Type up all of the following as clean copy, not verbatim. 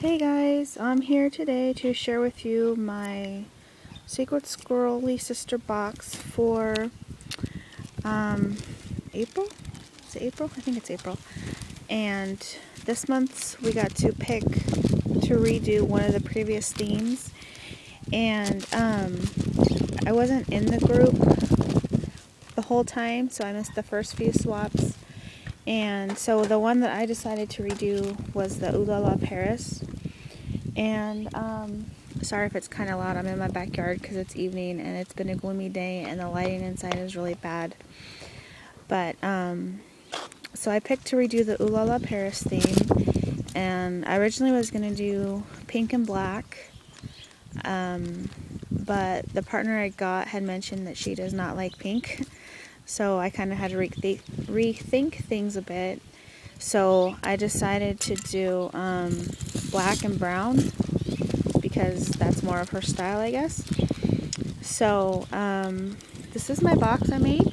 Hey guys, I'm here today to share with you my Secret Squirrely Sister box for April? Is it April? I think it's April. And this month we got to pick to redo one of the previous themes. And I wasn't in the group the whole time, so I missed the first few swaps. And so the one that I decided to redo was the Ooh La La Paris. And sorry if it's kind of loud. I'm in my backyard because it's evening and it's been a gloomy day and the lighting inside is really bad. But so I picked to redo the Ooh La La Paris theme, and I originally was going to do pink and black, but the partner I got had mentioned that she does not like pink, so I kind of had to rethink things a bit. So I decided to do black and brown because that's more of her style, I guess. So this is my box I made,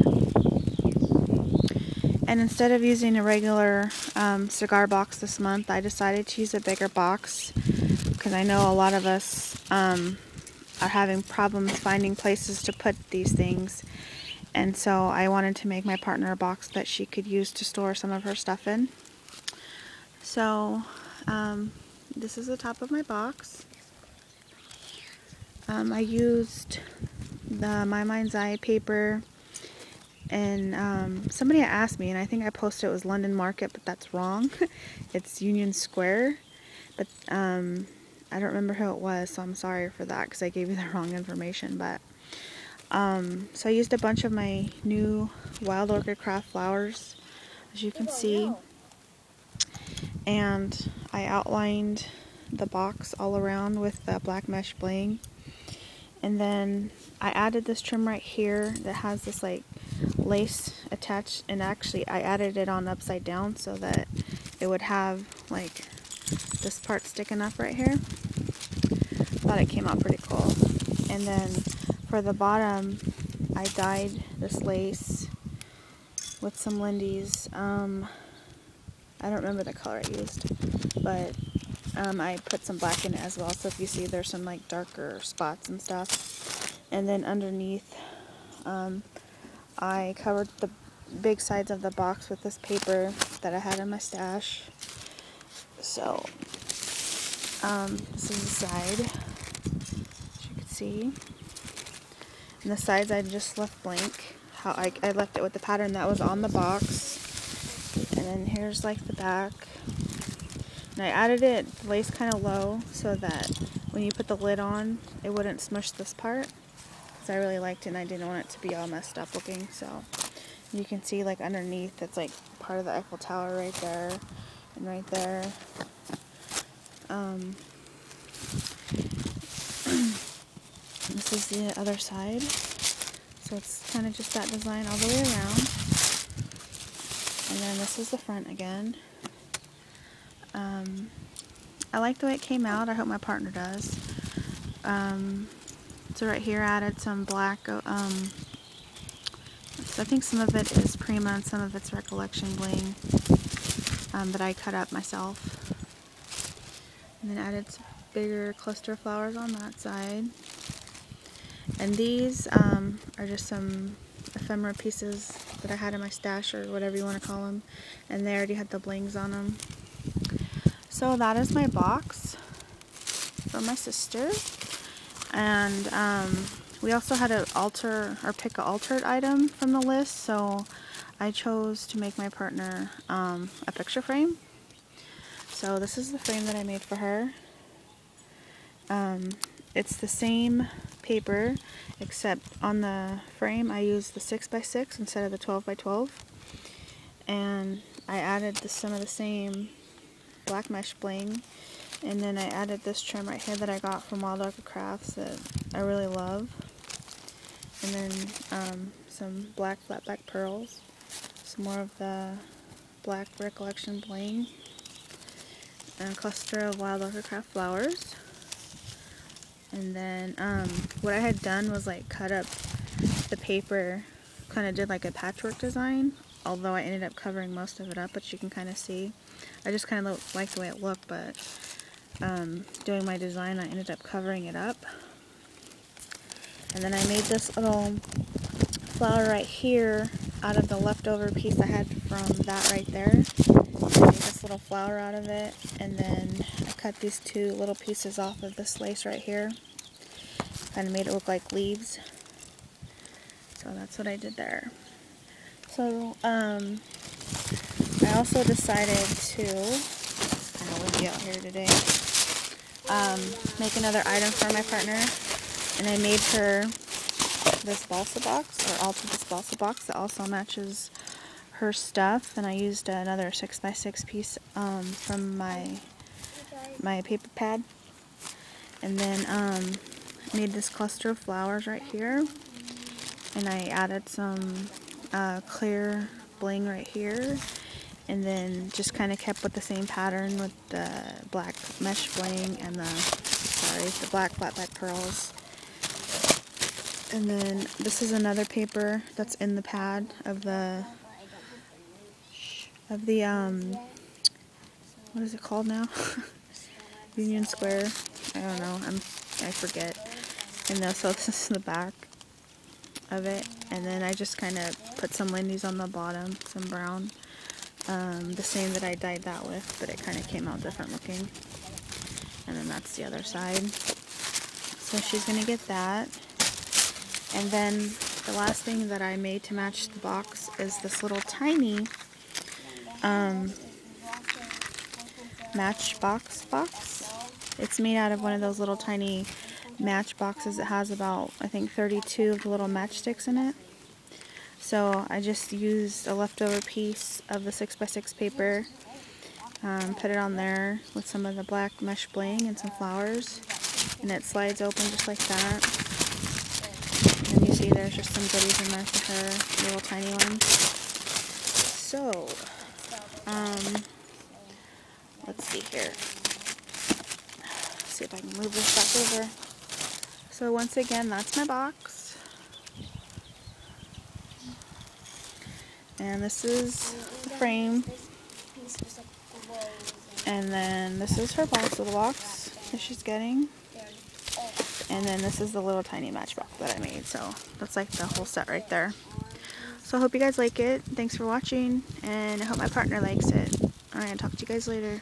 and instead of using a regular cigar box this month, I decided to use a bigger box because I know a lot of us are having problems finding places to put these things. And so I wanted to make my partner a box that she could use to store some of her stuff in. So this is the top of my box. I used the My Mind's Eye paper, and somebody asked me, and I think I posted it was London Market, but that's wrong. It's Union Square, but I don't remember who it was, so I'm sorry for that because I gave you the wrong information. But so I used a bunch of my new Wild Orchid Craft flowers, as you can see, and I outlined the box all around with the black mesh bling. And then I added this trim right here that has this like lace attached, and actually I added it on upside down so that it would have like this part sticking up right here. Thought it came out pretty cool. And then for the bottom I dyed this lace with some Lindy's. I don't remember the color I used, but I put some black in it as well, so if you see there's some like darker spots and stuff. And then underneath I covered the big sides of the box with this paper that I had in my stash. So this is the side, as you can see. And the sides I just left blank. How I left it with the pattern that was on the box. And then here's like the back. And I added the lace kind of low so that when you put the lid on, it wouldn't smush this part. Because I really liked it and I didn't want it to be all messed up looking. So you can see like underneath, it's like part of the Eiffel Tower right there and right there. This is the other side. So it's kind of just that design all the way around. And then this is the front again. I like the way it came out. I hope my partner does. So right here I added some black, so I think some of it is Prima and some of it's Recollection bling that I cut up myself. And then added some bigger cluster flowers on that side. And these are just some ephemera pieces that I had in my stash, or whatever you want to call them, and they already had the blings on them. So that is my box for my sister. And we also had to alter or pick an altered item from the list, so I chose to make my partner a picture frame. So this is the frame that I made for her. It's the same paper, except on the frame I used the 6x6 instead of the 12x12, and I added some of the same black mesh bling, and then I added this trim right here that I got from Wild Orchid Crafts that I really love, and then some black flat back pearls, some more of the black Recollection bling, and a cluster of Wild Orchid Craft flowers. And then what I had done was like cut up the paper, kind of did like a patchwork design, although I ended up covering most of it up, but you can kind of see. I just kind of like the way it looked, but doing my design, I ended up covering it up. And then I made this little flower right here out of the leftover piece I had from that right there. I made this little flower out of it, and then I cut these two little pieces off of this lace right here. Kind of made it look like leaves. So that's what I did there. So I also decided to, kind of windy out here today, make another item for my partner, and I made her this balsa box, or altered this balsa box that also matches her stuff, and I used another 6x6 piece from my paper pad, and then made this cluster of flowers right here, and I added some clear bling right here, and then just kind of kept with the same pattern with the black mesh bling and the black flat back pearls. And then this is another paper that's in the pad of the what is it called now? Union Square. I don't know. I forget. And so this is the back of it. And then I just kind of put some lindies on the bottom, some brown. The same that I dyed that with, but it kind of came out different looking. And then that's the other side. So she's going to get that. And then the last thing that I made to match the box is this little tiny matchbox box. It's made out of one of those little tiny match boxes. It has about, I think, 32 of the little matchsticks in it. So I just used a leftover piece of the 6x6 paper, put it on there with some of the black mesh bling and some flowers, and it slides open just like that. And you see there's just some goodies in there for her, little tiny ones. So, let's see here. Let's see if I can move this back over. So once again, that's my box. And this is the frame. And then this is her box, little box that she's getting. And then this is the little tiny matchbox that I made. So that's like the whole set right there. So I hope you guys like it. Thanks for watching, and I hope my partner likes it. Alright, I'll talk to you guys later.